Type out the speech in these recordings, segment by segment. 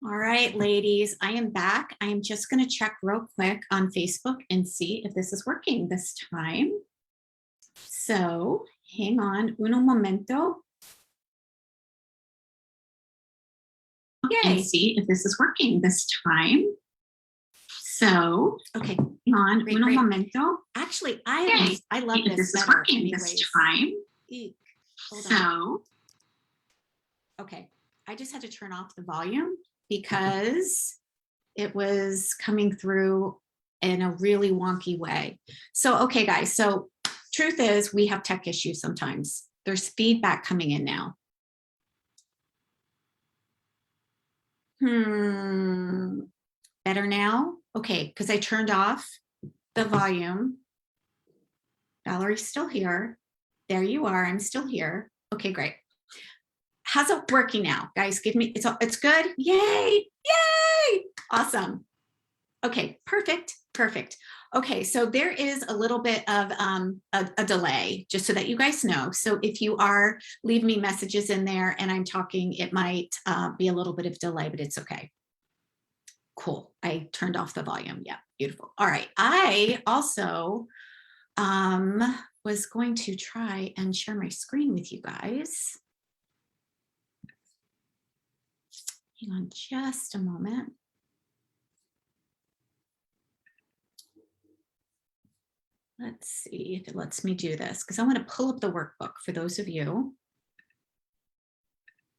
All right, ladies, I am back. I am just going to check real quick on Facebook and see if this is working this time. So hang on un momento. Okay, and see if this is working this time. So, okay, hang on un momento. Actually, I love this. This is working anyways. This time. So, okay, I just had to turn off the volume because it was coming through in a really wonky way. So, okay, guys, so truth is we have tech issues sometimes. There's feedback coming in now. Better now? Okay, because I turned off the volume. Valerie's still here. There you are, I'm still here. Okay, great. How's it working now? Guys, give me, it's good? Yay, yay, awesome. Okay, perfect, perfect. Okay, so there is a little bit of a delay, just so that you guys know. So if you are leaving me messages in there and I'm talking, it might be a little bit of delay, but it's okay. Cool, I turned off the volume. Yeah, beautiful. All right, I also was going to try and share my screen with you guys. Hang on just a moment. Let's see if it lets me do this, because I want to pull up the workbook for those of you.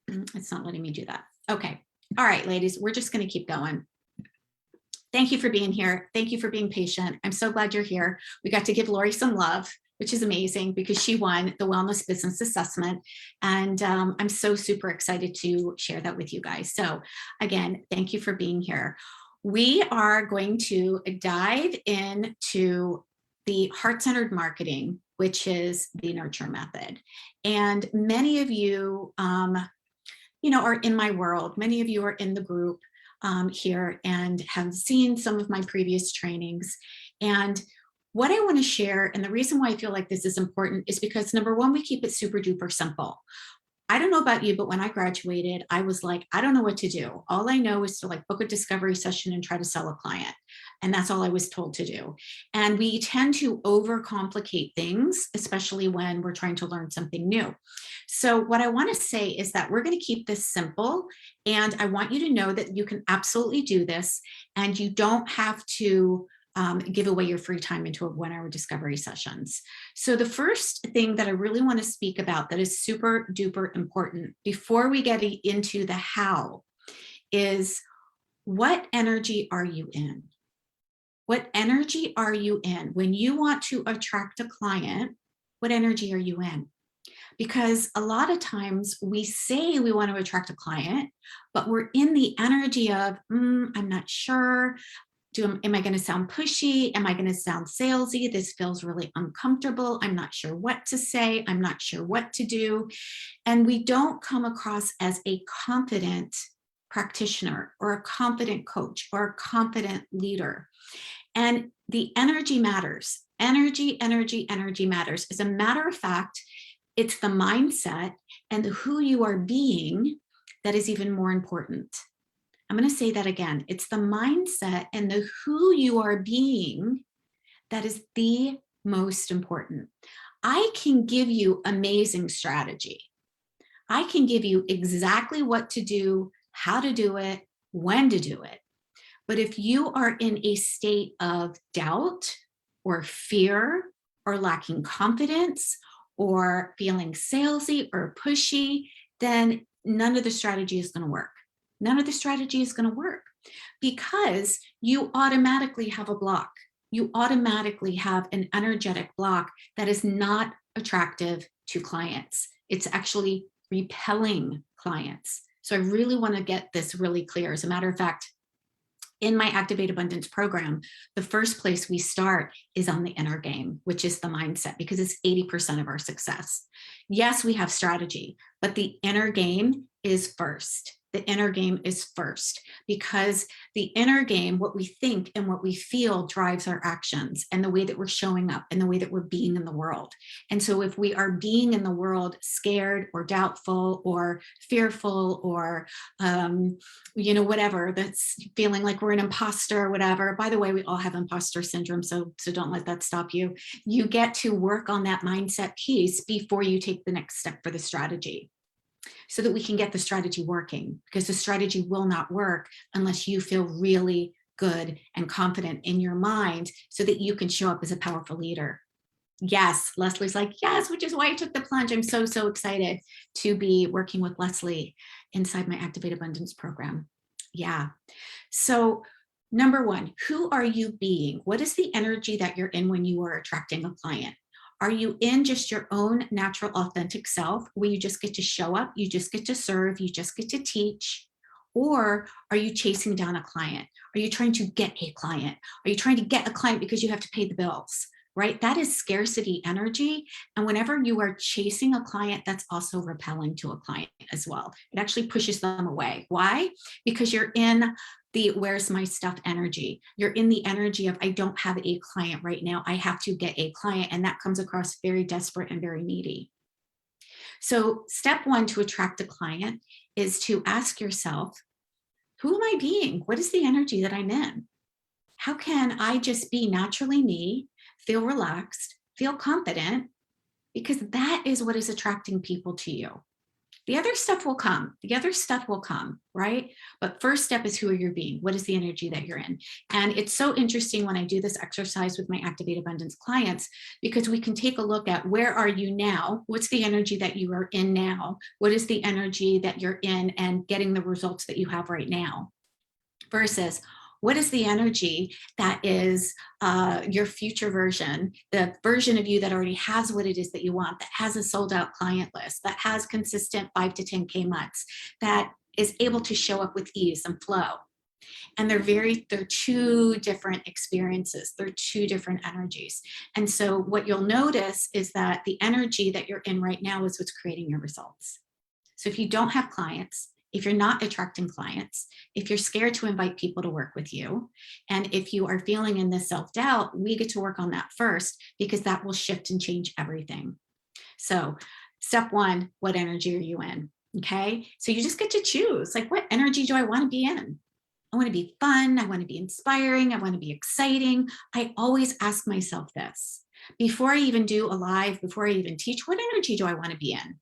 It's not letting me do that. Okay. All right, ladies, we're just going to keep going. Thank you for being here. Thank you for being patient. I'm so glad you're here. We got to give Lori some love, which is amazing because she won the Wellness Business Assessment. And I'm so super excited to share that with you guys. So again, thank you for being here. We are going to dive into the heart-centered marketing, which is the nurture method. And many of you, are in my world. Many of you are in the group here and have seen some of my previous trainings. And what I want to share, and the reason why I feel like this is important is because number one, we keep it super duper simple. I don't know about you, but when I graduated, I was like, I don't know what to do. All I know is to like book a discovery session and try to sell a client. And that's all I was told to do. And we tend to overcomplicate things, especially when we're trying to learn something new. So what I want to say is that we're going to keep this simple. And I want you to know that you can absolutely do this and you don't have to give away your free time into a 1-hour discovery sessions. So the first thing that I really want to speak about that is super duper important before we get into the how is what energy are you in? What energy are you in? When you want to attract a client, what energy are you in? Because a lot of times we say we want to attract a client, but we're in the energy of, I'm not sure. Am I going to sound pushy? Am I going to sound salesy? This feels really uncomfortable. I'm not sure what to say. I'm not sure what to do. And we don't come across as a confident practitioner or a confident coach or a confident leader. And the energy matters. Energy matters. As a matter of fact, it's the mindset and who you are being that is even more important. I'm going to say that again. It's the mindset and the who you are being that is the most important. I can give you amazing strategy. I can give you exactly what to do, how to do it, when to do it. But if you are in a state of doubt or fear or lacking confidence or feeling salesy or pushy, then none of the strategy is going to work. None of the strategy is going to work because you automatically have a block. You automatically have an energetic block that is not attractive to clients. It's actually repelling clients. So I really want to get this really clear. As a matter of fact, in my Activate Abundance program, the first place we start is on the inner game, which is the mindset, because it's 80% of our success. Yes, we have strategy, but the inner game is first. The inner game is first, because the inner game, what we think and what we feel, drives our actions and the way that we're showing up and the way that we're being in the world. And so if we are being in the world scared or doubtful or fearful or, whatever, that's feeling like we're an imposter or whatever. By the way, we all have imposter syndrome, so don't let that stop you. You get to work on that mindset piece before you take the next step for the strategy, so that we can get the strategy working, because the strategy will not work unless you feel really good and confident in your mind so that you can show up as a powerful leader. Yes, Leslie's like, yes, which is why I took the plunge. I'm so, so excited to be working with Leslie inside my Activate Abundance program. Yeah. So number one, who are you being? What is the energy that you're in when you are attracting a client? Are you in just your own natural, authentic self, where you just get to show up, you just get to serve, you just get to teach? Or are you chasing down a client? Are you trying to get a client? Are you trying to get a client because you have to pay the bills, right? That is scarcity energy. And whenever you are chasing a client, that's also repelling to a client as well. It actually pushes them away. Why? Because you're in the where's my stuff energy. You're in the energy of, I don't have a client right now. I have to get a client. And that comes across very desperate and very needy. So step one to attract a client is to ask yourself, who am I being? What is the energy that I'm in? How can I just be naturally me, feel relaxed, feel confident? Because that is what is attracting people to you. The other stuff will come. The other stuff will come, right? But first step is, who are you being? What is the energy that you're in? And it's so interesting when I do this exercise with my Activate Abundance clients, because we can take a look at, where are you now? What's the energy that you are in now? What is the energy that you're in and getting the results that you have right now? Versus, what is the energy that is your future version, the version of you that already has what it is that you want, that has a sold out client list, that has consistent 5 to 10K months, that is able to show up with ease and flow? And they're two different experiences. They're two different energies. And so what you'll notice is that the energy that you're in right now is what's creating your results. So if you don't have clients, if you're not attracting clients, if you're scared to invite people to work with you, and if you are feeling in this self-doubt, we get to work on that first, because that will shift and change everything. So step one, what energy are you in? Okay. So you just get to choose, like, what energy do I want to be in? I want to be fun. I want to be inspiring. I want to be exciting. I always ask myself this before I even do a live, before I even teach, what energy do I want to be in?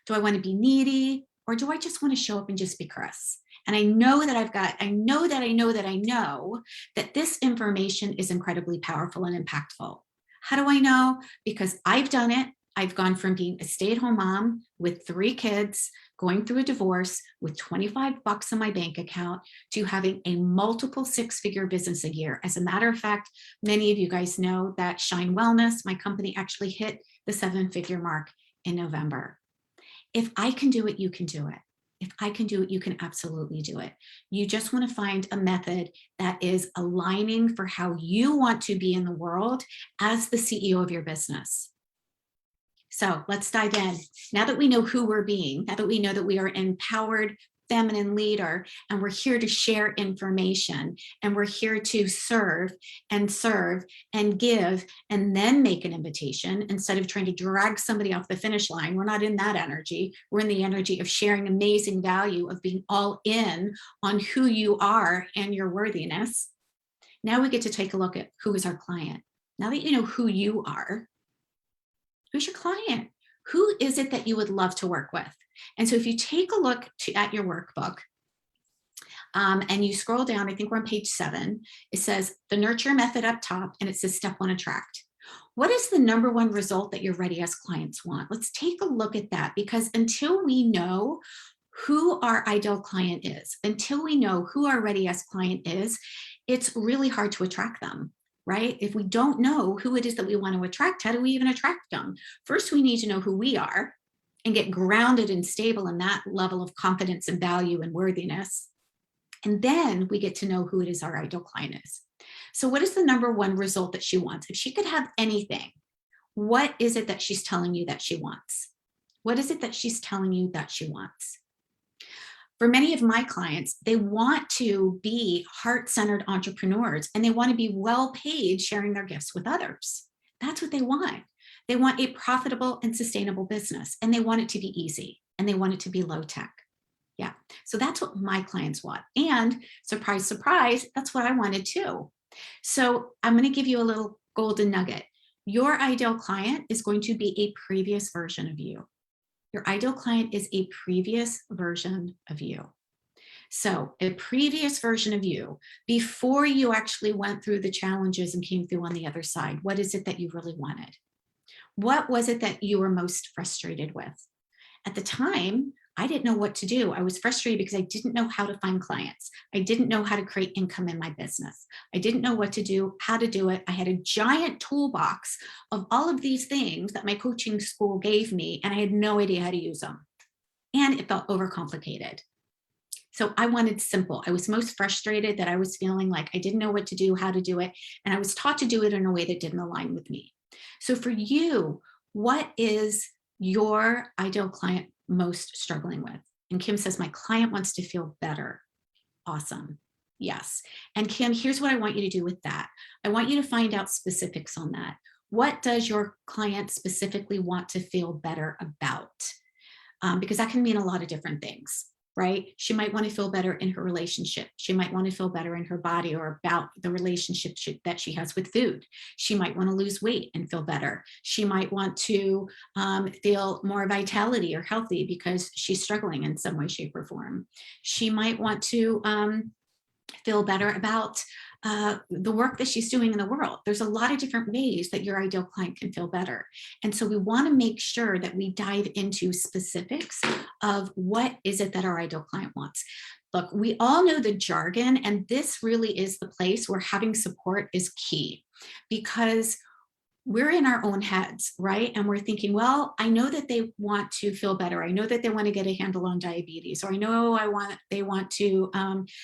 Do I want to be needy? Or do I just want to show up and just be Chris? And I know that I know that this information is incredibly powerful and impactful. How do I know? Because I've done it. I've gone from being a stay-at-home mom with 3 kids, going through a divorce with $25 in my bank account, to having a multiple 6-figure business a year. As a matter of fact, many of you guys know that Shine Wellness, my company, actually hit the 7-figure mark in November. If I can do it, you can do it. If I can do it, you can absolutely do it. You just want to find a method that is aligning for how you want to be in the world as the CEO of your business. So let's dive in. Now that we know who we're being, now that we know that we are empowered feminine leader, and we're here to share information, and we're here to serve and give, and then make an invitation instead of trying to drag somebody off the finish line. We're not in that energy. We're in the energy of sharing amazing value, of being all in on who you are and your worthiness. Now we get to take a look at, who is our client? Now that you know who you are, who's your client? Who is it that you would love to work with? And so if you take a look at your workbook and you scroll down, I think we're on page 7, it says the nurture method up top, and it says step 1, attract. What is the number 1 result that your ready as clients want? Let's take a look at that, because until we know who our ideal client is, until we know who our ready as client is, it's really hard to attract them. Right? If we don't know who it is that we want to attract, how do we even attract them? First, we need to know who we are and get grounded and stable in that level of confidence and value and worthiness. And then we get to know who it is our ideal client is. So what is the number 1 result that she wants? If she could have anything, what is it that she's telling you that she wants? What is it that she's telling you that she wants? For many of my clients, they want to be heart-centered entrepreneurs and they want to be well paid sharing their gifts with others. That's what they want. They want a profitable and sustainable business, and they want it to be easy, and they want it to be low tech. Yeah. So that's what my clients want. And surprise, surprise, that's what I wanted too. So I'm going to give you a little golden nugget. Your ideal client is going to be a previous version of you. Your ideal client is a previous version of you. So a previous version of you, before you actually went through the challenges and came through on the other side, what is it that you really wanted? What was it that you were most frustrated with? At the time, I didn't know what to do. I was frustrated because I didn't know how to find clients. I didn't know how to create income in my business. I didn't know what to do, how to do it. I had a giant toolbox of all of these things that my coaching school gave me, and I had no idea how to use them. And it felt overcomplicated. So I wanted simple. I was most frustrated that I was feeling like I didn't know what to do, how to do it, and I was taught to do it in a way that didn't align with me. So for you, what is your ideal client most struggling with? And Kim says, my client wants to feel better. Awesome. Yes. And Kim, here's what I want you to do with that. I want you to find out specifics on that. What does your client specifically want to feel better about? Because that can mean a lot of different things, right? She might want to feel better in her relationship. She might want to feel better in her body or about the relationship that she has with food. She might want to lose weight and feel better. She might want to feel more vitality or healthy because she's struggling in some way, shape, or form. She might want to feel better about the work that she's doing in the world. There's a lot of different ways that your ideal client can feel better. And so we want to make sure that we dive into specifics of what is it that our ideal client wants. Look, we all know the jargon, and this really is the place where having support is key, because we're in our own heads, right? And we're thinking, well, I know that they want to feel better. I know that they want to get a handle on diabetes, or I know they want to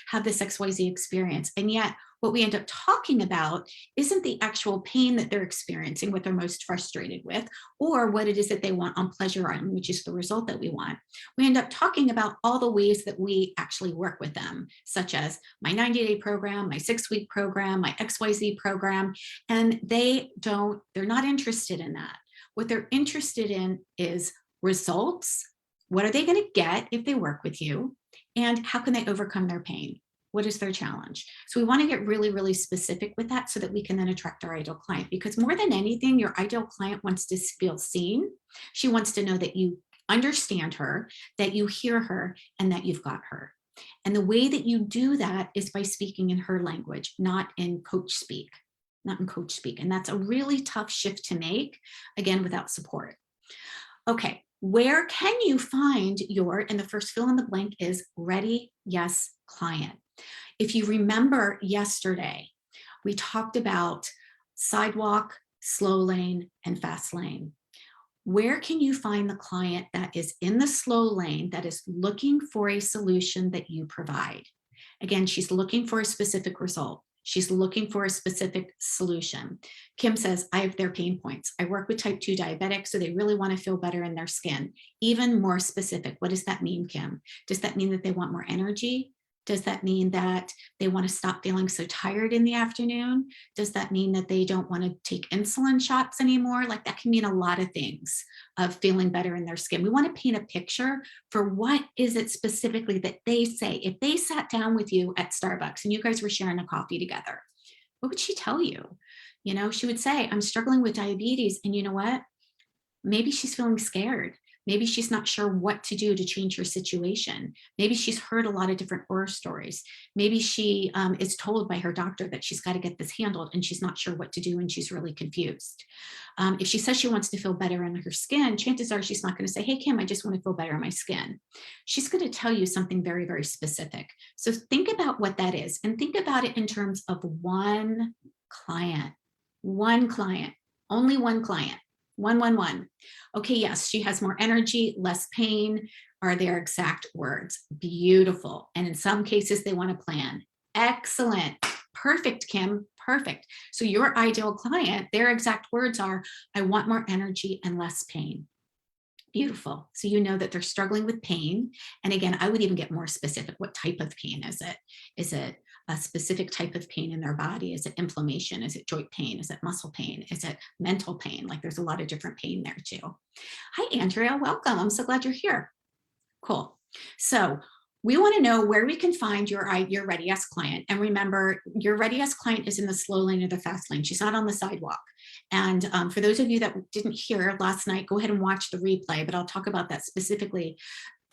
have this XYZ experience. And yet what we end up talking about isn't the actual pain that they're experiencing, what they're most frustrated with, or what it is that they want on Pleasure Island, which is the result that we want. We end up talking about all the ways that we actually work with them, such as my 90-day program, my 6-week program, my XYZ program, and they're not interested in that. What they're interested in is results. What are they going to get if they work with you? And how can they overcome their pain? What is their challenge? So we want to get really, really specific with that so that we can then attract our ideal client, because more than anything, your ideal client wants to feel seen. She wants to know that you understand her, that you hear her, and that you've got her. And the way that you do that is by speaking in her language, not in coach speak. And that's a really tough shift to make, again, without support. Okay, where can you find and the first fill in the blank is ready, yes, client. If you remember yesterday, we talked about sidewalk, slow lane, and fast lane. Where can you find the client that is in the slow lane, that is looking for a solution that you provide? Again, she's looking for a specific result. She's looking for a specific solution. Kim says, I have their pain points. I work with type 2 diabetics, so they really want to feel better in their skin. Even more specific. What does that mean, Kim? Does that mean that they want more energy? Does that mean that they want to stop feeling so tired in the afternoon? Does that mean that they don't want to take insulin shots anymore? Like, that can mean a lot of things of feeling better in their skin. We want to paint a picture for what is it specifically that they say. If they sat down with you at Starbucks and you guys were sharing a coffee together, what would she tell you? You know, she would say, I'm struggling with diabetes. And you know what? Maybe she's feeling scared. Maybe she's not sure what to do to change her situation. Maybe she's heard a lot of different horror stories. Maybe she is told by her doctor that she's got to get this handled and she's not sure what to do and she's really confused. If she says she wants to feel better in her skin, chances are she's not going to say, hey, Kim, I just want to feel better in my skin. She's going to tell you something very, very specific. So think about what that is, and think about it in terms of one client, only one client. One. Okay, yes, she has more energy, less pain, are their exact words. Beautiful. And in some cases, they want to plan. Excellent. Perfect, Kim. Perfect. So your ideal client, their exact words are, I want more energy and less pain. Beautiful. So you know that they're struggling with pain. And again, I would even get more specific. What type of pain is it? Is it a specific type of pain in their body? Is it inflammation? Is it joint pain? Is it muscle pain? Is it mental pain? Like there's a lot of different pain there too. Hi, Andrea. Welcome. I'm so glad you're here. Cool. So we want to know where we can find your Ready Yes client. And remember, your Ready Yes client is in the slow lane or the fast lane. She's not on the sidewalk. And for those of you that didn't hear last night, go ahead and watch the replay, but I'll talk about that specifically.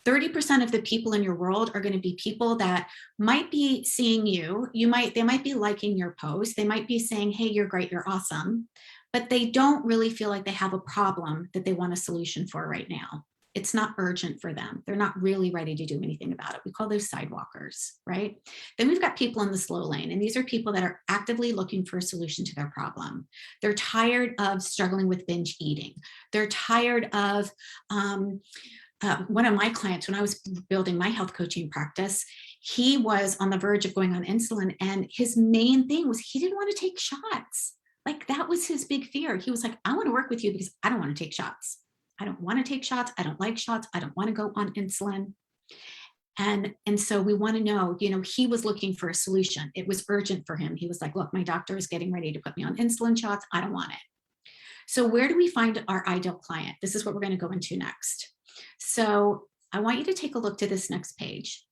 30% of the people in your world are going to be people that might be seeing you. They might be liking your post. They might be saying, hey, you're great, you're awesome. But they don't really feel like they have a problem that they want a solution for right now. It's not urgent for them. They're not really ready to do anything about it. We call those sidewalkers, right? Then we've got people in the slow lane, and these are people that are actively looking for a solution to their problem. They're tired of struggling with binge eating. They're tired of, one of my clients, when I was building my health coaching practice, he was on the verge of going on insulin, and his main thing was he didn't want to take shots. Like that was his big fear. He was like, I want to work with you because I don't want to take shots. I don't want to take shots. I don't like shots. I don't want to go on insulin. And so we want to know, he was looking for a solution. It was urgent for him. He was like, look, my doctor is getting ready to put me on insulin shots. I don't want it. So where do we find our ideal client? This is what we're going to go into next. So I want you to take a look to this next page.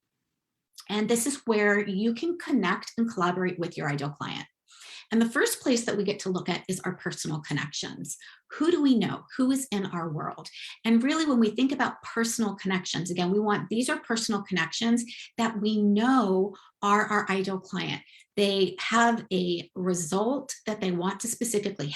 And this is where you can connect and collaborate with your ideal client. And the first place that we get to look at is our personal connections. Who do we know? Who is in our world? And really, when we think about personal connections, again, these are personal connections that we know are our ideal client. They have a result that they want to specifically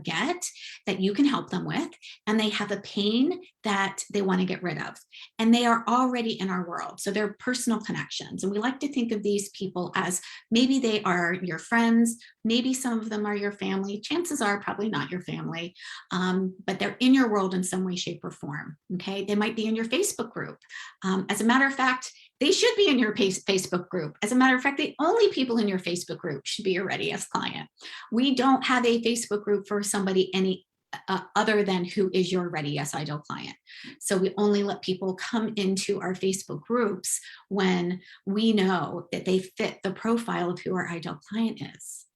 get that you can help them with, and they have a pain that they want to get rid of. And they are already in our world. So they're personal connections. And we like to think of these people as maybe they are your friends, maybe some of them are your family. Chances are probably not your family, but they're in your world in some way, shape, or form. Okay, they might be in your Facebook group. As a matter of fact, they should be in your Facebook group. As a matter of fact, the only people in your Facebook group should be your Ready Yes client. We don't have a Facebook group for somebody other than who is your Ready Yes ideal client. So we only let people come into our Facebook groups when we know that they fit the profile of who our ideal client is.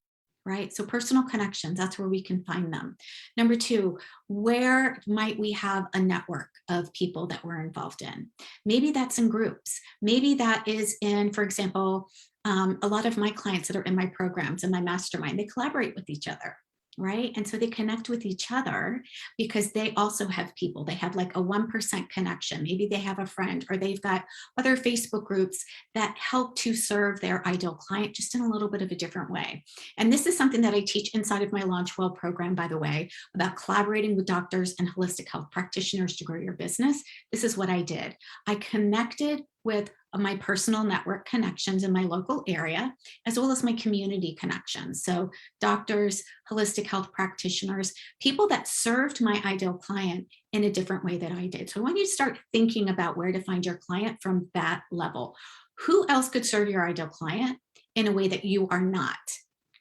Right? So personal connections, that's where we can find them. Number two, where might we have a network of people that we're involved in? Maybe that's in groups. Maybe that is in, for example, a lot of my clients that are in my programs and my mastermind, they collaborate with each other. Right? And so they connect with each other because they also have people. They have like a 1% connection. Maybe they have a friend, or they've got other Facebook groups that help to serve their ideal client just in a little bit of a different way. And this is something that I teach inside of my Launch Well program, by the way, about collaborating with doctors and holistic health practitioners to grow your business. This is what I did. I connected with my personal network connections in my local area, as well as my community connections. So doctors, holistic health practitioners, people that served my ideal client in a different way that I did. So I want you to start thinking about where to find your client from that level. Who else could serve your ideal client in a way that you are not?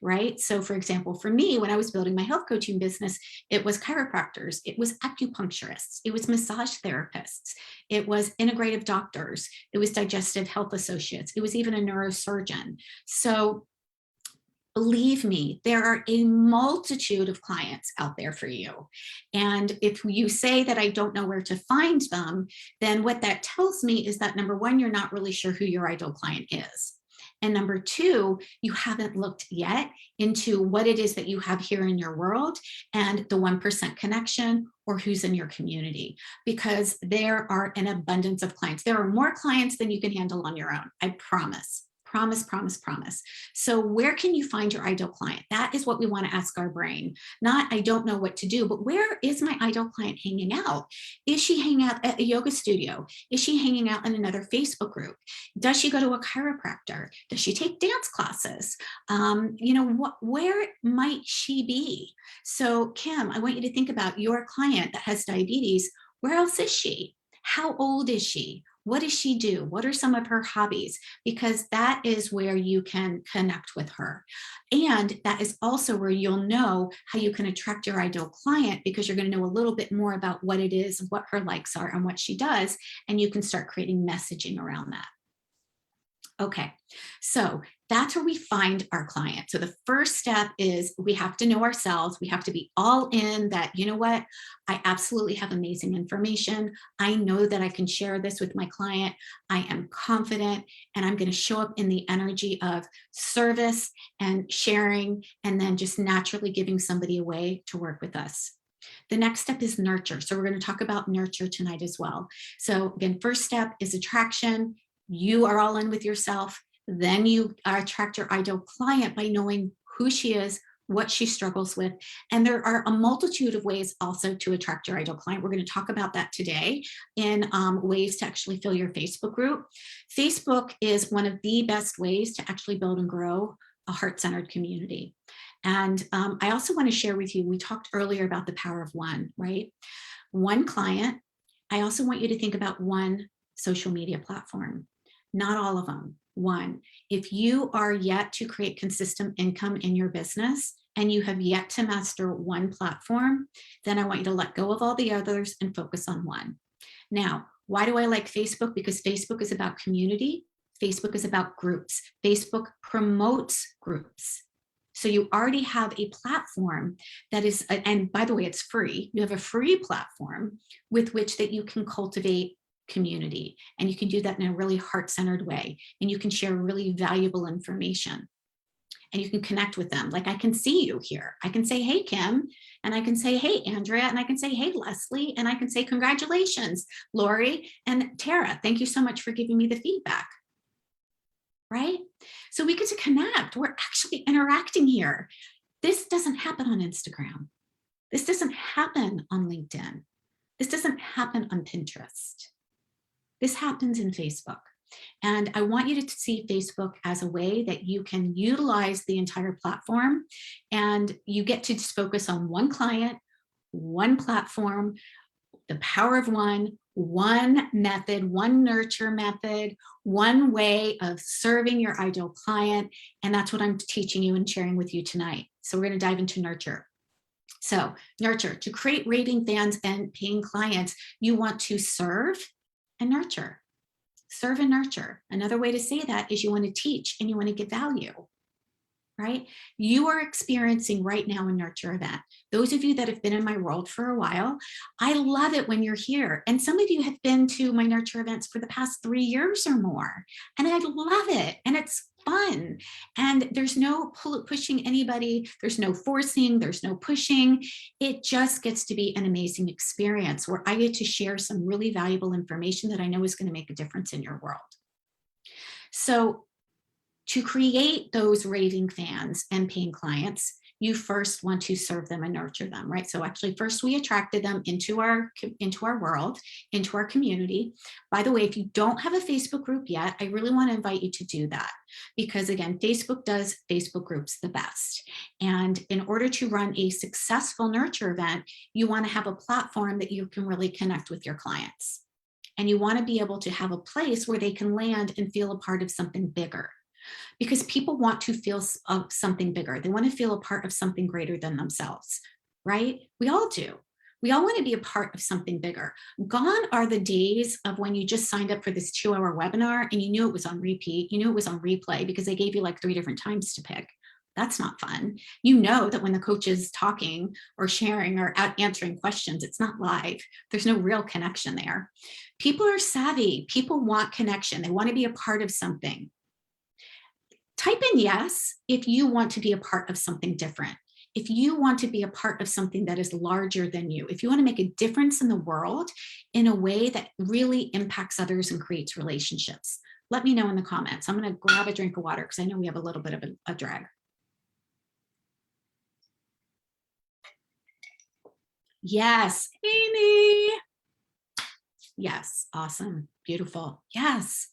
Right? So for example, for me, when I was building my health coaching business, it was chiropractors, it was acupuncturists, it was massage therapists, it was integrative doctors, it was digestive health associates, it was even a neurosurgeon. So believe me, there are a multitude of clients out there for you. And if you say that I don't know where to find them, then what that tells me is that number one, you're not really sure who your ideal client is. And number two, you haven't looked yet into what it is that you have here in your world and the 1% connection or who's in your community, because there are an abundance of clients. There are more clients than you can handle on your own. I promise. Promise, promise, promise. So where can you find your ideal client? That is what we want to ask our brain. Not, I don't know what to do, but where is my ideal client hanging out? Is she hanging out at a yoga studio? Is she hanging out in another Facebook group? Does she go to a chiropractor? Does she take dance classes? Where might she be? So Kim, I want you to think about your client that has diabetes. Where else is she? How old is she? What does she do? What are some of her hobbies? Because that is where you can connect with her. And that is also where you'll know how you can attract your ideal client, because you're going to know a little bit more about what it is, what her likes are, and what she does. And you can start creating messaging around that. Okay, so that's where we find our client. So the first step is we have to know ourselves. We have to be all in that, you know what, I absolutely have amazing information. I know that I can share this with my client. I am confident, and I'm going to show up in the energy of service and sharing, and then just naturally giving somebody a way to work with us. The next step is nurture. So we're going to talk about nurture tonight as well. So again, first step is attraction. You are all in with yourself. Then you attract your ideal client by knowing who she is, what she struggles with. And there are a multitude of ways also to attract your ideal client. We're going to talk about that today in ways to actually fill your Facebook group. Facebook is one of the best ways to actually build and grow a heart-centered community. And I also want to share with you, we talked earlier about the power of one, right? One client. I also want you to think about one social media platform. Not all of them, one. If you are yet to create consistent income in your business and you have yet to master one platform, then I want you to let go of all the others and focus on one. Now, why do I like Facebook? Because Facebook is about community. Facebook is about groups. Facebook promotes groups. So you already have a platform that is, and by the way, it's free. You have a free platform with which that you can cultivate community, and you can do that in a really heart-centered way, and you can share really valuable information, and you can connect with them. Like, I can see you here. I can say, hey, Kim, and I can say, hey, Andrea, and I can say, hey, Leslie, and I can say, congratulations, Lori and Tara. Thank you so much for giving me the feedback. Right? So we get to connect. We're actually interacting here. This doesn't happen on Instagram. This doesn't happen on LinkedIn. This doesn't happen on Pinterest. This happens in Facebook. And I want you to see Facebook as a way that you can utilize the entire platform, and you get to just focus on one client, one platform, the power of one method, one nurture method, one way of serving your ideal client. And that's what I'm teaching you and sharing with you tonight. So we're going to dive into nurture. So nurture, to create raving fans and paying clients, you want to serve and nurture. Serve and nurture. Another way to say that is you want to teach and you want to give value, right? You are experiencing right now a nurture event. Those of you that have been in my world for a while, I love it when you're here. And some of you have been to my nurture events for the past 3 years or more. And I love it. And it's fun. And there's no pushing anybody. There's no forcing. There's no pushing. It just gets to be an amazing experience where I get to share some really valuable information that I know is going to make a difference in your world. So to create those raving fans and paying clients, you first want to serve them and nurture them, right? So actually first we attracted them into our world, into our community. By the way, if you don't have a Facebook group yet, I really want to invite you to do that, because again, Facebook does Facebook groups the best. And in order to run a successful nurture event, you want to have a platform that you can really connect with your clients. And you want to be able to have a place where they can land and feel a part of something bigger. Because people want to feel something bigger. They want to feel a part of something greater than themselves, right? We all do. We all want to be a part of something bigger. Gone are the days of when you just signed up for this 2-hour webinar and you knew it was on repeat, you knew it was on replay because they gave you like 3 different times to pick. That's not fun. You know that when the coach is talking or sharing or answering questions, it's not live. There's no real connection there. People are savvy. People want connection. They want to be a part of something. Type in yes if you want to be a part of something different. If you want to be a part of something that is larger than you, if you want to make a difference in the world in a way that really impacts others and creates relationships, let me know in the comments. I'm going to grab a drink of water because I know we have a little bit of a drag. Yes, Amy. Yes, awesome, beautiful. Yes.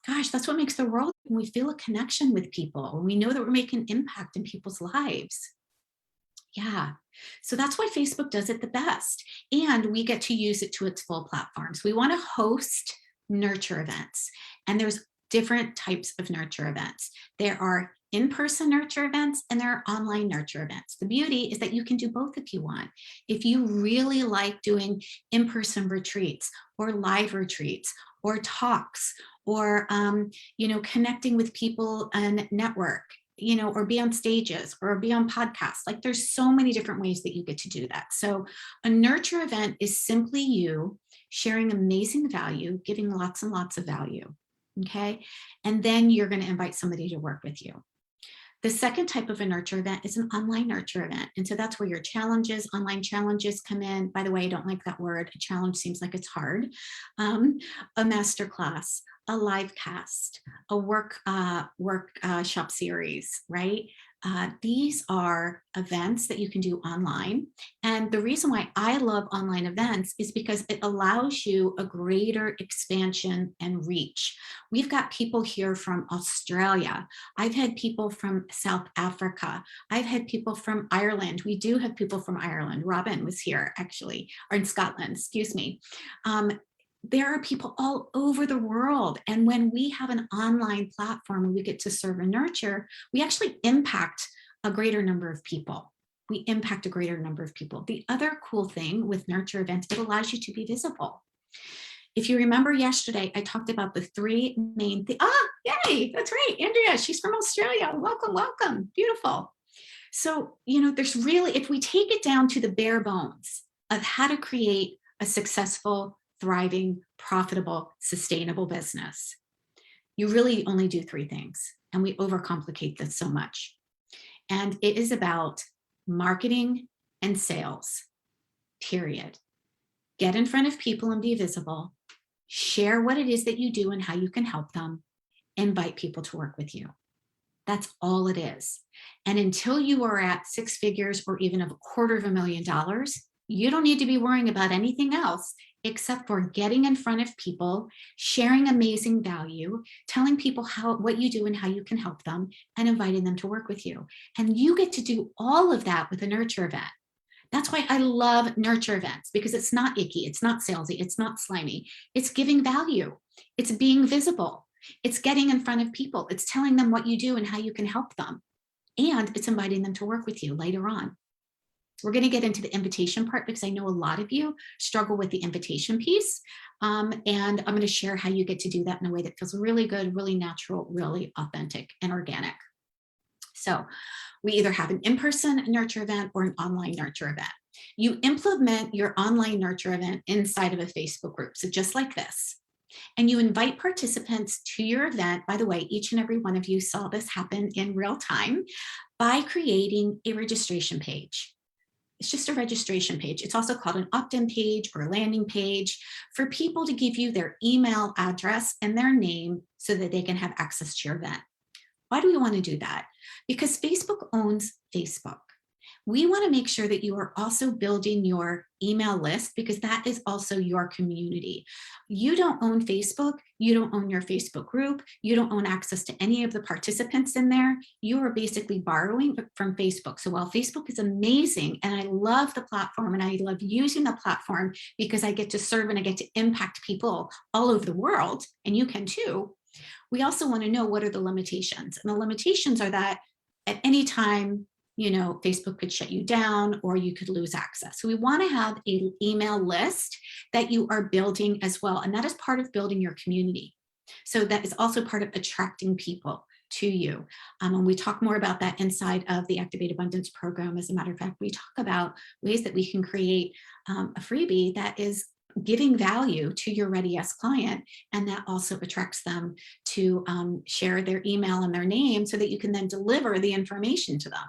Gosh, that's what makes the world when we feel a connection with people, when we know that we're making impact in people's lives. Yeah, so that's why Facebook does it the best. And we get to use it to its full platforms. We want to host nurture events. And there's different types of nurture events. There are in-person nurture events and there are online nurture events. The beauty is that you can do both if you want. If you really like doing in-person retreats or live retreats or talks or connecting with people and network, or be on stages or be on podcasts. Like there's so many different ways that you get to do that. So a nurture event is simply you sharing amazing value, giving lots and lots of value. Okay. And then you're going to invite somebody to work with you. The second type of a nurture event is an online nurture event. And so that's where your challenges, online challenges come in. By the way, I don't like that word. A challenge seems like it's hard. A masterclass, a live cast, a workshop series, right? These are events that you can do online. And the reason why I love online events is because it allows you a greater expansion and reach. We've got people here from Australia. I've had people from South Africa. I've had people from Ireland. We do have people from Ireland. Robin was here actually, or in Scotland, excuse me. There are people all over the world. And when we have an online platform and we get to serve and nurture, we actually impact a greater number of people. We impact a greater number of people. The other cool thing with nurture events, it allows you to be visible. If you remember yesterday, I talked about the three main things. Yay, that's right. Andrea, she's from Australia. Welcome, welcome. Beautiful. So, there's really, if we take it down to the bare bones of how to create a successful, thriving, profitable, sustainable business, you really only do three things. And we overcomplicate this so much. And it is about marketing and sales, period. Get in front of people and be visible. Share what it is that you do and how you can help them. Invite people to work with you. That's all it is. And until you are at six figures or even $250,000, you don't need to be worrying about anything else except for getting in front of people, sharing amazing value, telling people what you do and how you can help them, and inviting them to work with you. And you get to do all of that with a nurture event. That's why I love nurture events, because it's not icky, it's not salesy, it's not slimy. It's giving value. It's being visible. It's getting in front of people. It's telling them what you do and how you can help them. And it's inviting them to work with you later on. We're going to get into the invitation part because I know a lot of you struggle with the invitation piece. And I'm going to share how you get to do that in a way that feels really good, really natural, really authentic and organic. So we either have an in-person nurture event or an online nurture event. You implement your online nurture event inside of a Facebook group. So just like this. And you invite participants to your event. By the way, each and every one of you saw this happen in real time by creating a registration page. It's just a registration page. It's also called an opt-in page or a landing page for people to give you their email address and their name so that they can have access to your event. Why do we want to do that? Because Facebook owns Facebook. We want to make sure that you are also building your email list because that is also your community. You don't own Facebook. You don't own your Facebook group. You don't own access to any of the participants in there. You are basically borrowing from Facebook. So while Facebook is amazing and I love the platform and I love using the platform because I get to serve and I get to impact people all over the world, and you can too, we also want to know what are the limitations. And the limitations are that at any time, Facebook could shut you down or you could lose access. So we want to have an email list that you are building as well. And that is part of building your community. So that is also part of attracting people to you. And we talk more about that inside of the Activate Abundance program. As a matter of fact, we talk about ways that we can create a freebie that is giving value to your Ready Yes client, and that also attracts them to share their email and their name so that you can then deliver the information to them.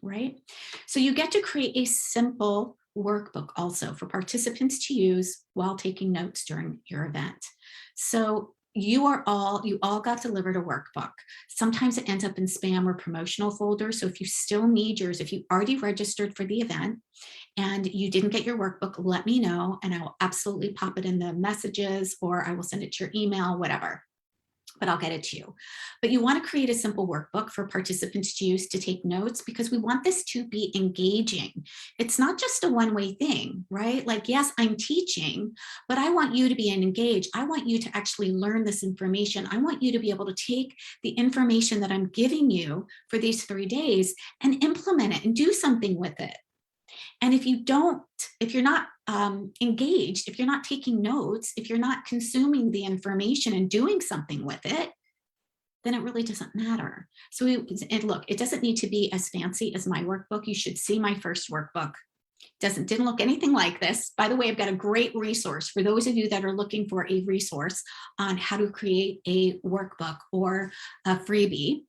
Right? So you get to create a simple workbook also for participants to use while taking notes during your event. So you all got delivered a workbook. Sometimes it ends up in spam or promotional folders. So if you still need yours, if you already registered for the event and you didn't get your workbook, let me know and I will absolutely pop it in the messages or I will send it to your email, whatever. but I'll get it to you. But you want to create a simple workbook for participants to use to take notes, because we want this to be engaging. It's not just a one-way thing, right? Like, yes, I'm teaching, but I want you to be engaged. I want you to actually learn this information. I want you to be able to take the information that I'm giving you for these 3 days and implement it and do something with it. And if you're not engaged, if you're not taking notes, if you're not consuming the information and doing something with it, then it really doesn't matter. So and look, it doesn't need to be as fancy as my workbook. You should see my first workbook. Didn't look anything like this. By the way, I've got a great resource for those of you that are looking for a resource on how to create a workbook or a freebie.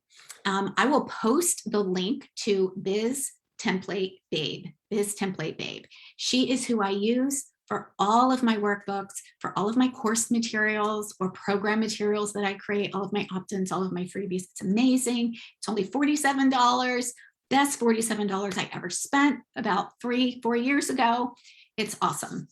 I will post the link to Biz Template Babe. She is who I use for all of my workbooks, for all of my course materials or program materials that I create, all of my opt-ins, all of my freebies. It's amazing. It's only $47. Best $47 I ever spent about 3-4 years ago. It's awesome.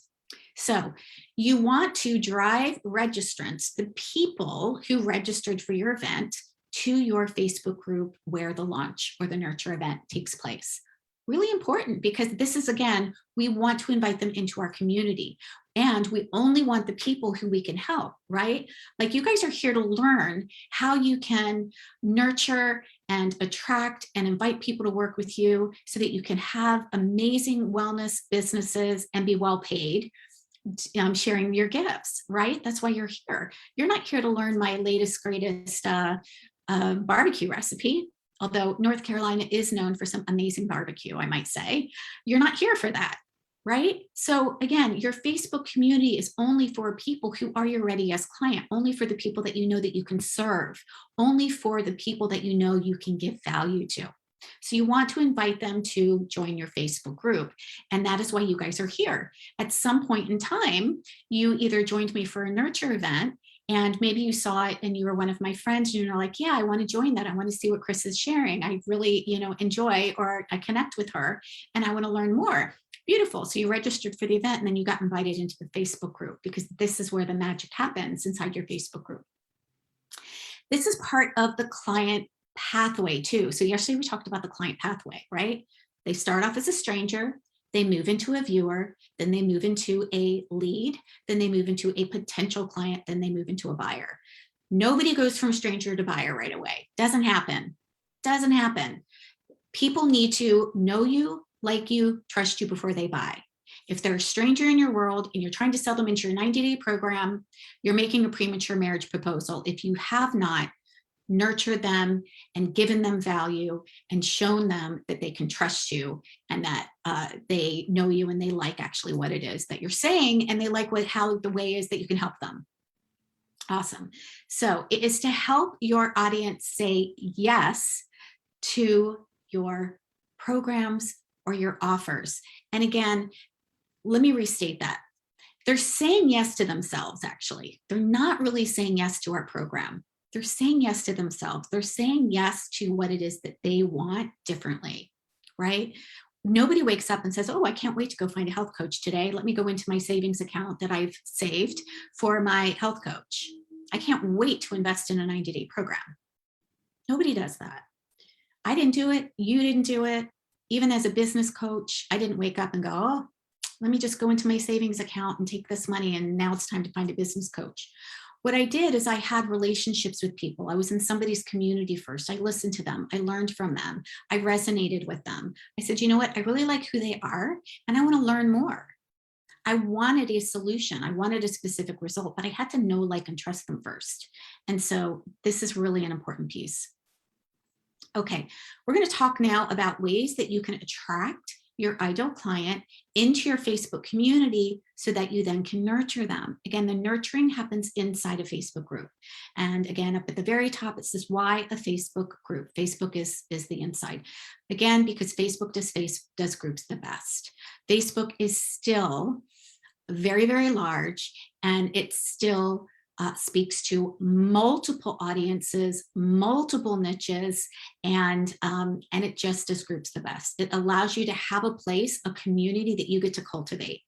So you want to drive registrants, the people who registered for your event, to your Facebook group where the launch or the nurture event takes place. Really important, because this is, again, we want to invite them into our community, and we only want the people who we can help, right? Like, you guys are here to learn how you can nurture and attract and invite people to work with you so that you can have amazing wellness businesses and be well paid. Sharing your gifts, right? That's why you're here. You're not here to learn my latest, greatest barbecue recipe. Although North Carolina is known for some amazing barbecue, I might say. You're not here for that, right? So again, your Facebook community is only for people who are your ready yes client, only for the people that you know that you can serve, only for the people that you know you can give value to. So you want to invite them to join your Facebook group. And that is why you guys are here. At some point in time, you either joined me for a nurture event, and maybe you saw it and you were one of my friends and you're like, yeah, I want to join that. I want to see what Chris is sharing. I really, enjoy, or I connect with her and I want to learn more. Beautiful. So you registered for the event and then you got invited into the Facebook group, because this is where the magic happens inside your Facebook group. This is part of the client pathway too. So yesterday we talked about the client pathway, right? They start off as a stranger, they move into a viewer, then they move into a lead, then they move into a potential client, then they move into a buyer. Nobody goes from stranger to buyer right away. Doesn't happen. Doesn't happen. People need to know you, like you, trust you before they buy. If they're a stranger in your world and you're trying to sell them into your 90-day program, you're making a premature marriage proposal. If you have not nurtured them and given them value and shown them that they can trust you and that they know you and they like actually what it is that you're saying, and they like how the way is that you can help them. Awesome. So it is to help your audience say yes to your programs or your offers. And again, let me restate that. They're saying yes to themselves, actually. They're not really saying yes to our program. They're saying yes to themselves. They're saying yes to what it is that they want differently, right? Nobody wakes up and says, oh, I can't wait to go find a health coach today. Let me go into my savings account that I've saved for my health coach. I can't wait to invest in a 90-day program. Nobody does that. I didn't do it. You didn't do it. Even as a business coach, I didn't wake up and go, oh, let me just go into my savings account and take this money, and now it's time to find a business coach. What I did is I had relationships with people. I was in somebody's community first. I listened to them. I learned from them. I resonated with them. I said, you know what? I really like who they are, and I want to learn more. I wanted a solution. I wanted a specific result, but I had to know, like, and trust them first. And so this is really an important piece. Okay, we're going to talk now about ways that you can attract your ideal client into your Facebook community so that you then can nurture them. Again, the nurturing happens inside a Facebook group. And again, up at the very top, it says, why a Facebook group? Facebook is the inside. Again, because Facebook does groups the best. Facebook is still very, very large, and it still speaks to multiple audiences, multiple niches, and it just does groups the best. It allows you to have a place, a community that you get to cultivate.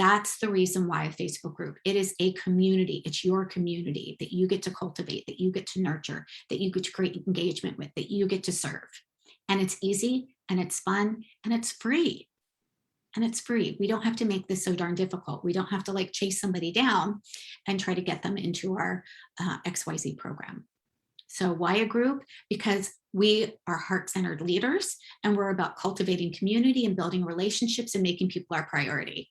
That's the reason why a Facebook group. It is a community. It's your community that you get to cultivate, that you get to nurture, that you get to create engagement with, that you get to serve. And it's easy and it's fun and it's free. And it's free. We don't have to make this so darn difficult. We don't have to like chase somebody down and try to get them into our XYZ program. So why a group? Because we are heart-centered leaders and we're about cultivating community and building relationships and making people our priority.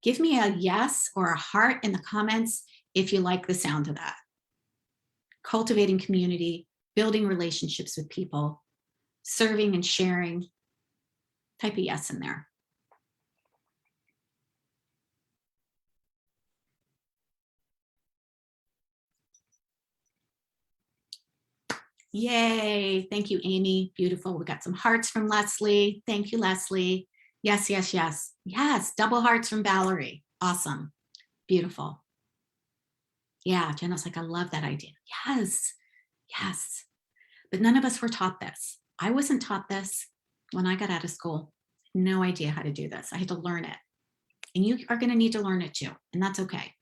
Give me a yes or a heart in the comments if you like the sound of that. Cultivating community, building relationships with people, serving and sharing. Type a yes in there. Yay. Thank you, Amy. Beautiful. We got some hearts from Leslie. Thank you, Leslie. Yes, yes, yes. Yes, double hearts from Valerie. Awesome. Beautiful. Yeah, Jenna's like, I love that idea. Yes, yes. But none of us were taught this. I wasn't taught this when I got out of school. No idea how to do this. I had to learn it. And you are going to need to learn it too. And that's okay.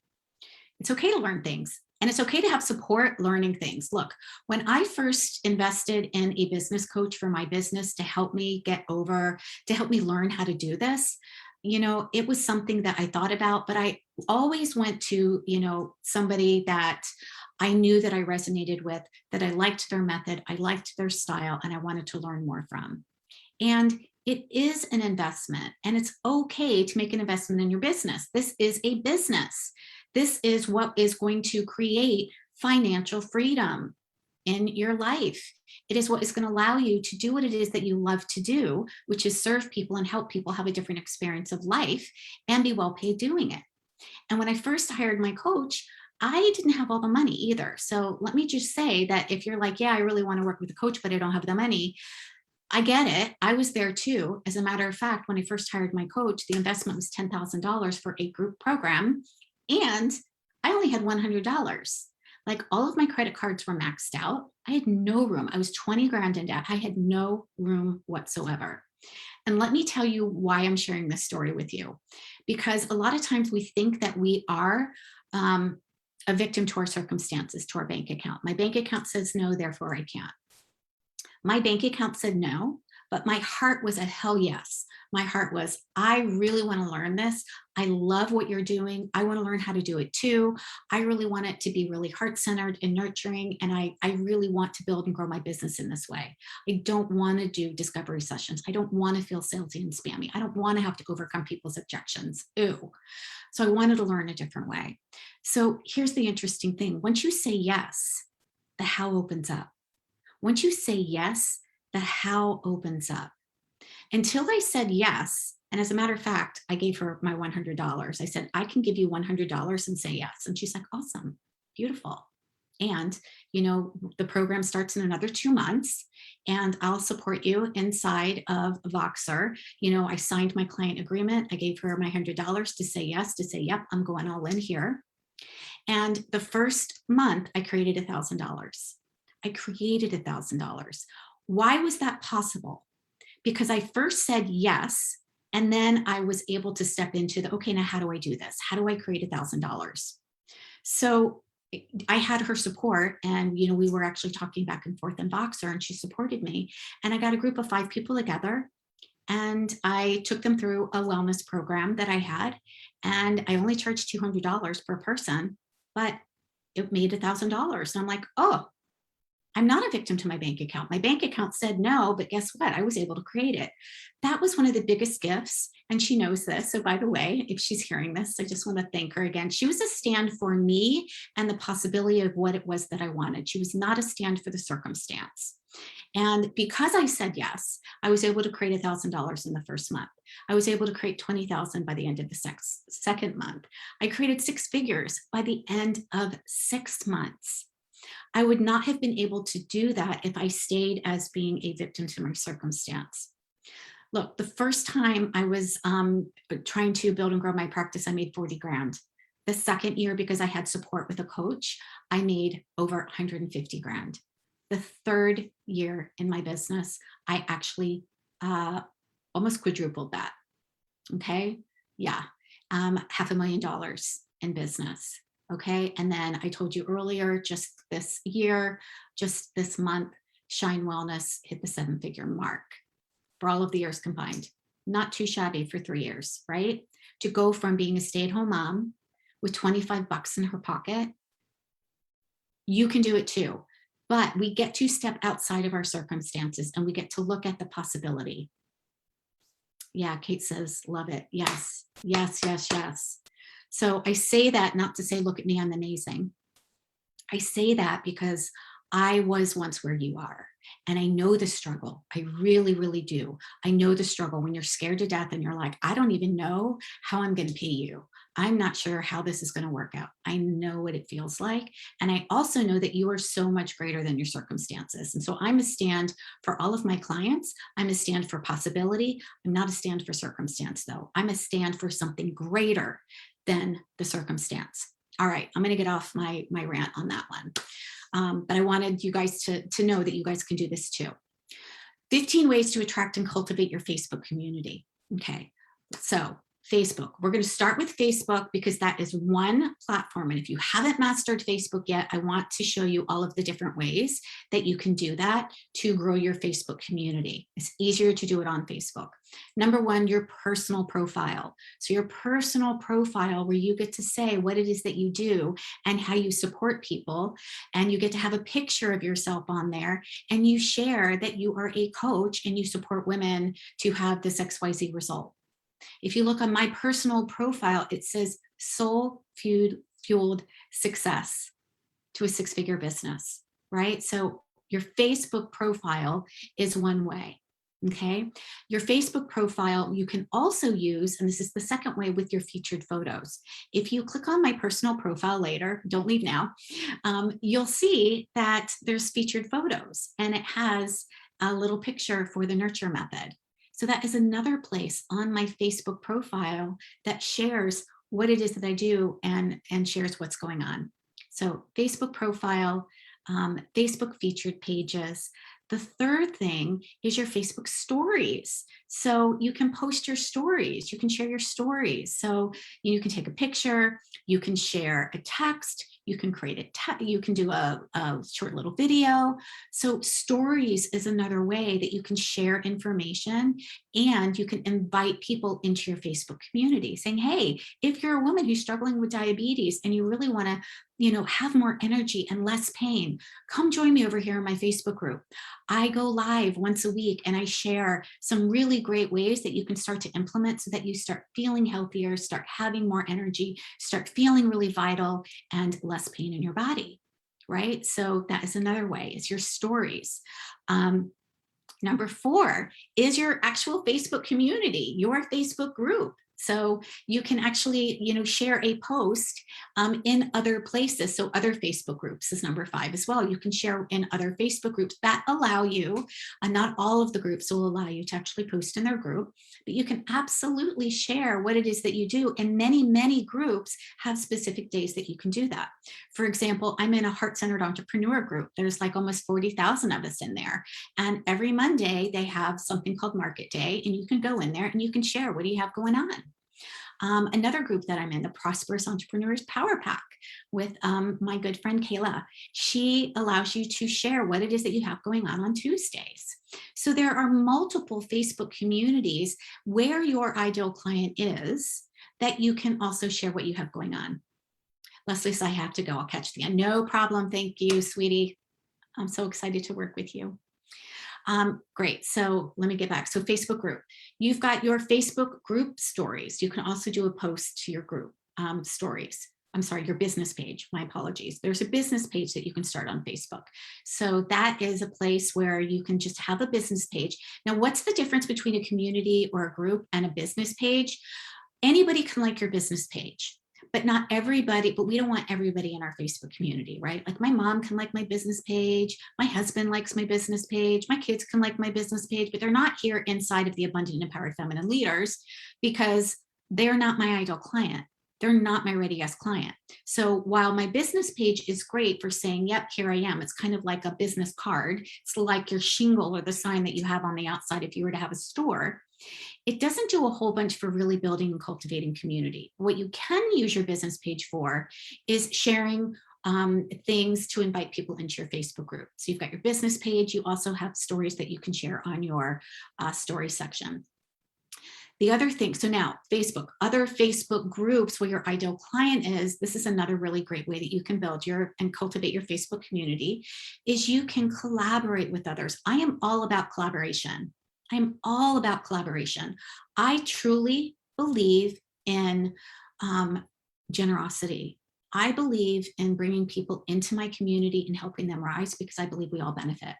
It's okay to learn things. And it's okay to have support learning things. Look, when I first invested in a business coach for my business to help me learn how to do this, it was something that I thought about, but I always went to, somebody that I knew that I resonated with, that I liked their method, I liked their style, and I wanted to learn more from. And it is an investment, and it's okay to make an investment in your business. This is a business. This is what is going to create financial freedom in your life. It is what is going to allow you to do what it is that you love to do, which is serve people and help people have a different experience of life and be well paid doing it. And when I first hired my coach, I didn't have all the money either. So let me just say that if you're like, yeah, I really want to work with a coach, but I don't have the money, I get it. I was there too. As a matter of fact, when I first hired my coach, the investment was $10,000 for a group program. And I only had $100. Like all of my credit cards were maxed out. I had no room. I was 20 grand in debt. I had no room whatsoever. And let me tell you why I'm sharing this story with you. Because a lot of times we think that we are a victim to our circumstances, to our bank account. My bank account says no, therefore I can't. My bank account said no, but my heart was a hell yes. My heart was, I really want to learn this. I love what you're doing. I want to learn how to do it too. I really want it to be really heart-centered and nurturing. And I really want to build and grow my business in this way. I don't want to do discovery sessions. I don't want to feel salesy and spammy. I don't want to have to overcome people's objections. Ew. So I wanted to learn a different way. So here's the interesting thing. Once you say yes, the how opens up. Once you say yes, the how opens up. Until I said yes, and as a matter of fact, I gave her my $100. I said, I can give you $100 and say yes. And she's like, awesome, beautiful. And, the program starts in another 2 months and I'll support you inside of Voxer. I signed my client agreement. I gave her my $100 to say yes, to say, yep, I'm going all in here. And the first month I created $1,000. I created $1,000. Why was that possible? Because I first said yes, and then I was able to step into okay, now how do I do this? How do I create $1,000? So I had her support, and we were actually talking back and forth in Voxer, and she supported me. And I got a group of 5 people together, and I took them through a wellness program that I had, and I only charged $200 per person, but it made $1,000. And I'm like, oh, I'm not a victim to my bank account. My bank account said no, but guess what? I was able to create it. That was one of the biggest gifts. And she knows this. So by the way, if she's hearing this, I just want to thank her again. She was a stand for me and the possibility of what it was that I wanted. She was not a stand for the circumstance. And because I said yes, I was able to create $1,000 in the first month. I was able to create 20,000 by the end of the second month. I created 6 figures by the end of 6 months. I would not have been able to do that if I stayed as being a victim to my circumstance. Look, the first time I was trying to build and grow my practice, I made 40 grand. The second year, because I had support with a coach, I made over 150 grand. The third year in my business, I actually almost quadrupled that. Okay. Yeah. $500,000 in business. Okay. And then I told you earlier, just this year, just this month, Shine Wellness hit the 7-figure mark for all of the years combined. Not too shabby for 3 years, right? To go from being a stay-at-home mom with 25 bucks in her pocket, you can do it too. But we get to step outside of our circumstances and we get to look at the possibility. Yeah, Kate says, love it. Yes, yes, yes, yes. So I say that not to say, look at me, I'm amazing. I say that because I was once where you are. And I know the struggle. I really, really do. I know the struggle when you're scared to death and you're like, I don't even know how I'm going to pay you. I'm not sure how this is going to work out. I know what it feels like. And I also know that you are so much greater than your circumstances. And so I'm a stand for all of my clients. I'm a stand for possibility. I'm not a stand for circumstance, though. I'm a stand for something greater than the circumstance. All right, I'm going to get off my rant on that one. But I wanted you guys to know that you guys can do this too. 15 ways to attract and cultivate your Facebook community. Okay, so Facebook, we're going to start with Facebook because that is one platform. And if you haven't mastered Facebook yet, I want to show you all of the different ways that you can do that to grow your Facebook community. It's easier to do it on Facebook. Number one, your personal profile. So your personal profile where you get to say what it is that you do and how you support people. And you get to have a picture of yourself on there and you share that you are a coach and you support women to have this XYZ result. If you look on my personal profile, it says soul fueled success to a 6-figure business, right? So your Facebook profile is one way. Okay. Your Facebook profile, you can also use, and this is the second way, with your featured photos. If you click on my personal profile later, don't leave now, you'll see that there's featured photos and it has a little picture for the nurture method. So that is another place on my Facebook profile that shares what it is that I do and shares what's going on. So Facebook profile, Facebook featured pages. The third thing is your Facebook stories. So you can post your stories, you can share your stories. So you can take a picture, you can share a text, you can create you can do a short little video. So stories is another way that you can share information and you can invite people into your Facebook community saying, hey, if you're a woman who's struggling with diabetes and you really want to, have more energy and less pain, come join me over here in my Facebook group. I go live once a week and I share some really great ways that you can start to implement so that you start feeling healthier, start having more energy, start feeling really vital and less pain in your body, right? So that is another way, is your stories. Number 4 is your actual Facebook community, your Facebook group. So you can actually, share a post in other places. So other Facebook groups is number 5 as well. You can share in other Facebook groups that allow you, not all of the groups will allow you to actually post in their group, but you can absolutely share what it is that you do. And many, many groups have specific days that you can do that. For example, I'm in a heart-centered entrepreneur group. There's like almost 40,000 of us in there. And every Monday they have something called Market Day, and you can go in there and you can share, what do you have going on? Another group that I'm in, the Prosperous Entrepreneurs Power Pack, with my good friend Kayla. She allows you to share what it is that you have going on Tuesdays. So there are multiple Facebook communities where your ideal client is that you can also share what you have going on. Leslie says, I have to go. I'll catch the end. No problem. Thank you, sweetie. I'm so excited to work with you. Great. So let me get back. So Facebook group, you've got your Facebook group stories. You can also do a post to your group stories. I'm sorry, your business page. My apologies. There's a business page that you can start on Facebook. So that is a place where you can just have a business page. Now, what's the difference between a community or a group and a business page? Anybody can like your business page, but not everybody, but we don't want everybody in our Facebook community, right? Like my mom can like my business page. My husband likes my business page. My kids can like my business page, but they're not here inside of the Abundant Empowered Feminine Leaders because they're not my ideal client. they're not my ready yes client. So while my business page is great for saying, yep, here I am, it's kind of like a business card. It's like your shingle or the sign that you have on the outside if you were to have a store. It doesn't do a whole bunch for really building and cultivating community. What you can use your business page for is sharing things to invite people into your Facebook group. So you've got your business page. You also have stories that you can share on your story section. The other thing, so now Facebook, other Facebook groups where your ideal client is, this is another really great way that you can build your and cultivate your Facebook community, is you can collaborate with others. I am all about collaboration. I'm all about collaboration. I truly believe in generosity. I believe in bringing people into my community and helping them rise because I believe we all benefit.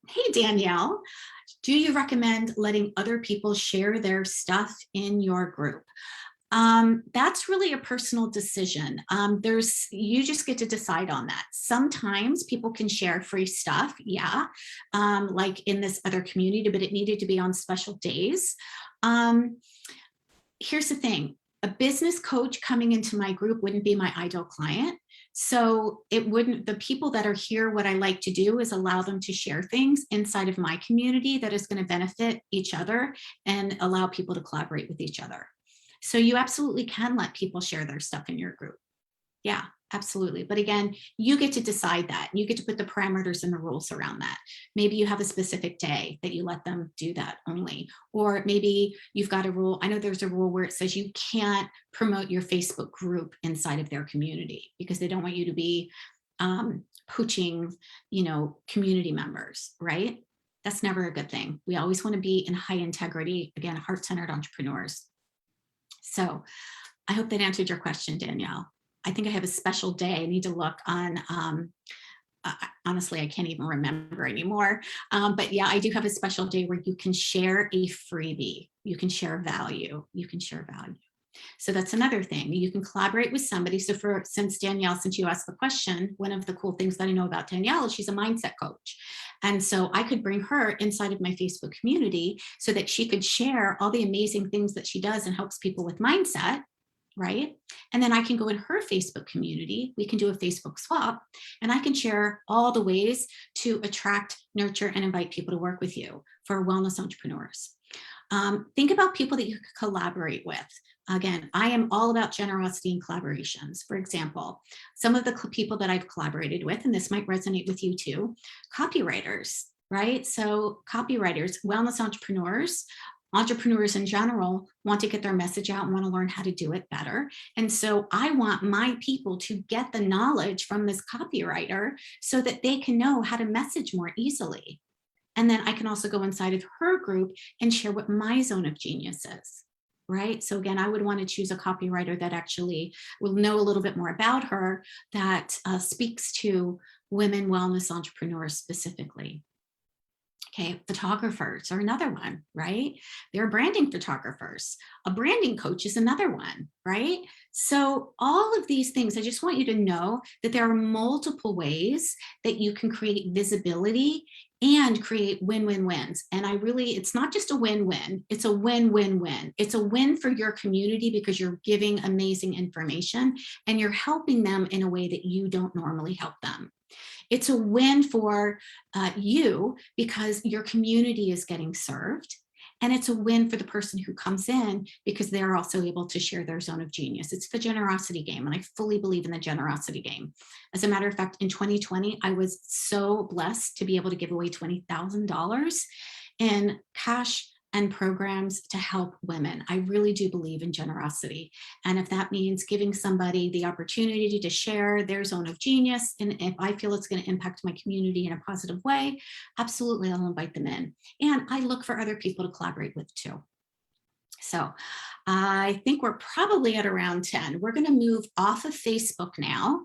Hey, Danielle, do you recommend letting other people share their stuff in your group? That's really a personal decision. You just get to decide on that. Sometimes people can share free stuff, yeah, like in this other community, but it needed to be on special days. Here's the thing. A business coach coming into my group wouldn't be my ideal client. So it wouldn't, the people that are here, what I like to do is allow them to share things inside of my community that is going to benefit each other and allow people to collaborate with each other. So you absolutely can let people share their stuff in your group. Yeah, absolutely. But again, you get to decide that. You get to put the parameters and the rules around that. Maybe you have a specific day that you let them do that only, or maybe you've got a rule. I know there's a rule where it says you can't promote your Facebook group inside of their community because they don't want you to be poaching, community members, right? That's never a good thing. We always want to be in high integrity, again, heart-centered entrepreneurs. So I hope that answered your question, Danielle. I think I have a special day. I need to look on, honestly, I can't even remember anymore. But yeah, I do have a special day where you can share a freebie. You can share value. You can share value. So that's another thing. You can collaborate with somebody. So since you asked the question, one of the cool things that I know about Danielle is she's a mindset coach. And so I could bring her inside of my Facebook community so that she could share all the amazing things that she does and helps people with mindset. Right? And then I can go in her Facebook community. We can do a Facebook swap and I can share all the ways to attract, nurture, and invite people to work with you for wellness entrepreneurs. Think about people that you could collaborate with. Again, I am all about generosity and collaborations. For example, some of the people that I've collaborated with, and this might resonate with you too, copywriters, right? So copywriters, wellness entrepreneurs in general want to get their message out and want to learn how to do it better. And so I want my people to get the knowledge from this copywriter so that they can know how to message more easily. And then I can also go inside of her group and share what my zone of genius is, right? So again, I would want to choose a copywriter that actually will know a little bit more about her, that speaks to women wellness entrepreneurs specifically. Okay, photographers are another one, right? They're branding photographers. A branding coach is another one, right? So all of these things, I just want you to know that there are multiple ways that you can create visibility and create win-win-wins. And it's not just a win-win, it's a win-win-win. It's a win for your community because you're giving amazing information and you're helping them in a way that you don't normally help them. It's a win for you because your community is getting served. And it's a win for the person who comes in because they're also able to share their zone of genius. It's the generosity game. And I fully believe in the generosity game. As a matter of fact, in 2020, I was so blessed to be able to give away $20,000 in cash and programs to help women. I really do believe in generosity. And if that means giving somebody the opportunity to share their zone of genius, and if I feel it's going to impact my community in a positive way, absolutely, I'll invite them in. And I look for other people to collaborate with too. So I think we're probably at around 10. We're going to move off of Facebook now,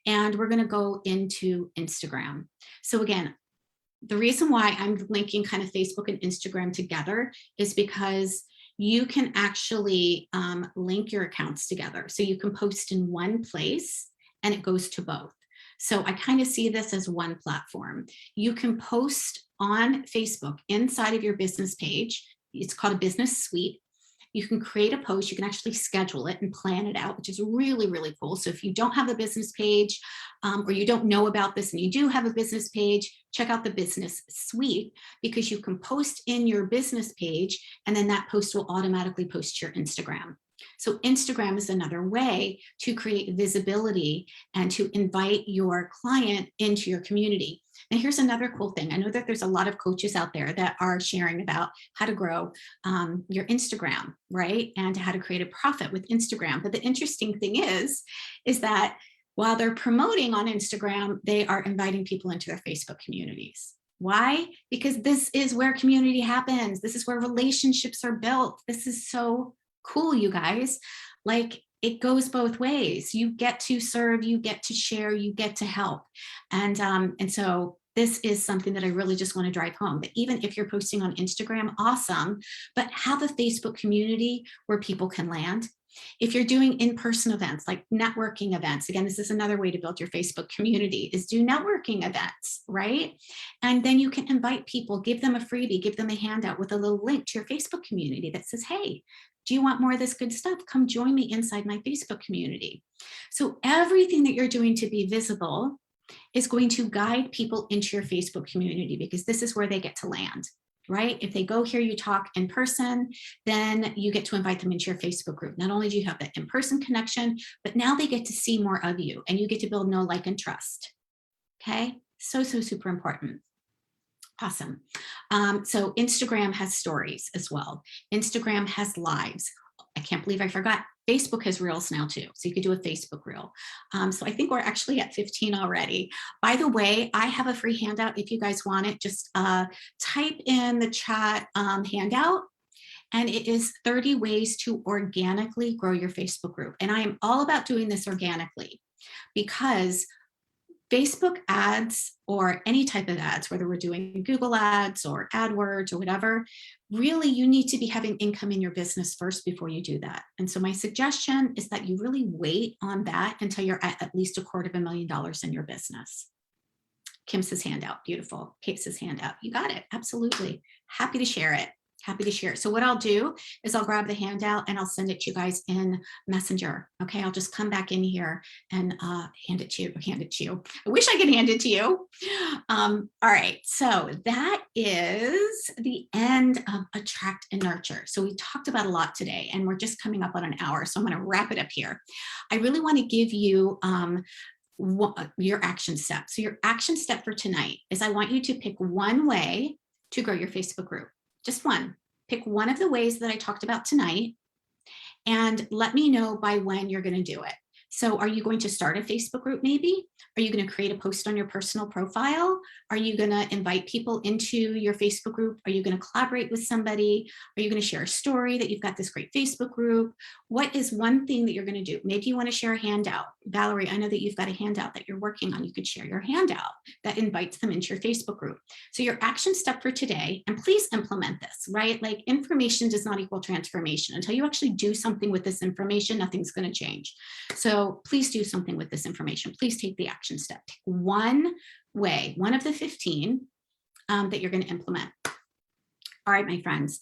and we're going to go into Instagram. So again, the reason why I'm linking kind of Facebook and Instagram together is because you can actually link your accounts together. So you can post in one place and it goes to both. So I kind of see this as one platform. You can post on Facebook inside of your business page. It's called a business suite. You can create a post. You can actually schedule it and plan it out, which is really, really cool. So if you don't have a business page or you don't know about this and you do have a business page, check out the business suite, because you can post in your business page and then that post will automatically post to your Instagram. So Instagram is another way to create visibility and to invite your client into your community. And here's another cool thing. I know that there's a lot of coaches out there that are sharing about how to grow your Instagram, right? And how to create a profit with Instagram. But the interesting thing is that while they're promoting on Instagram, they are inviting people into their Facebook communities. Why? Because this is where community happens. This is where relationships are built. This is so cool, you guys. Like, it goes both ways. You get to serve, you get to share, you get to help. And so this is something that I really just want to drive home, that even if you're posting on Instagram, awesome, but have a Facebook community where people can land. If you're doing in-person events, like networking events, again, this is another way to build your Facebook community, is do networking events, right? And then you can invite people, give them a freebie, give them a handout with a little link to your Facebook community that says, hey, do you want more of this good stuff? Come join me inside my Facebook community. So everything that you're doing to be visible is going to guide people into your Facebook community, because this is where they get to land, right? If they go hear you talk in person, then you get to invite them into your Facebook group. Not only do you have that in-person connection, but now they get to see more of you and you get to build know, like, and trust. Okay, so super important. Awesome. So Instagram has stories as well. Instagram has lives. I can't believe I forgot. Facebook has reels now too. So you could do a Facebook reel. So I think we're actually at 15 already. By the way, I have a free handout. If you guys want it, just type in the chat handout. And it is 30 ways to organically grow your Facebook group. And I am all about doing this organically, because Facebook ads, or any type of ads, whether we're doing Google ads or AdWords or whatever, really you need to be having income in your business first before you do that. And so my suggestion is that you really wait on that until you're at least $250,000 in your business. Kim says handout, beautiful. Kate says handout, you got it, absolutely. Happy to share it. Happy to share. So what I'll do is I'll grab the handout and I'll send it to you guys in Messenger. Okay, I'll just come back in here and hand it to you. I wish I could hand it to you. All right, so that is the end of Attract and Nurture. So we talked about a lot today and we're just coming up on an hour. So I'm going to wrap it up here. I really want to give you your action step. So your action step for tonight is I want you to pick one way to grow your Facebook group. Just one. Pick one of the ways that I talked about tonight and let me know by when you're going to do it. So are you going to start a Facebook group maybe? Are you going to create a post on your personal profile? Are you going to invite people into your Facebook group? Are you going to collaborate with somebody? Are you going to share a story that you've got this great Facebook group? What is one thing that you're going to do? Maybe you want to share a handout. Valerie, I know that you've got a handout that you're working on. You could share your handout that invites them into your Facebook group. So your action step for today, and please implement this, right? Like, information does not equal transformation. Until you actually do something with this information, nothing's going to change. So please do something with this information. Please take the action step. Take one way, one of the 15 that you're going to implement. All right, my friends,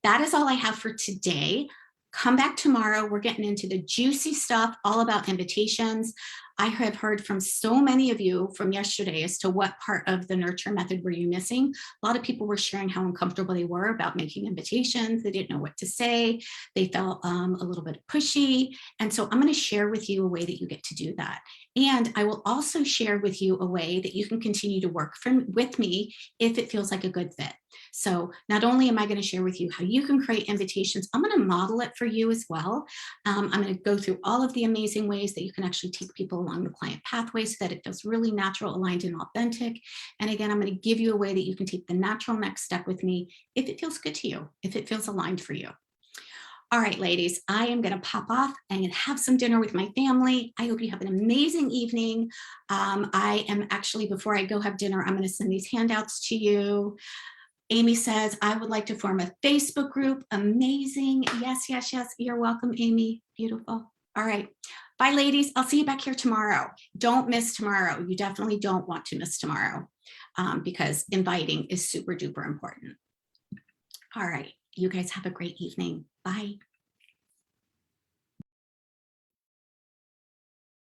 that is all I have for today. Come back tomorrow. We're getting into the juicy stuff, all about invitations. I have heard from so many of you from yesterday as to what part of the nurture method were you missing. A lot of people were sharing how uncomfortable they were about making invitations. They didn't know what to say. They felt a little bit pushy. And so I'm going to share with you a way that you get to do that. And I will also share with you a way that you can continue to work with me if it feels like a good fit. So not only am I going to share with you how you can create invitations, I'm going to model it for you as well. I'm going to go through all of the amazing ways that you can actually take people along the client pathway so that it feels really natural, aligned, and authentic. And again, I'm going to give you a way that you can take the natural next step with me if it feels good to you, if it feels aligned for you. All right, ladies, I am going to pop off and have some dinner with my family. I hope you have an amazing evening. I am actually, before I go have dinner, I'm going to send these handouts to you. Amy says, I would like to form a Facebook group. Amazing. Yes, yes, yes. You're welcome, Amy. Beautiful. All right. Bye, ladies. I'll see you back here tomorrow. Don't miss tomorrow. You definitely don't want to miss tomorrow because inviting is super duper important. All right. You guys have a great evening. Bye.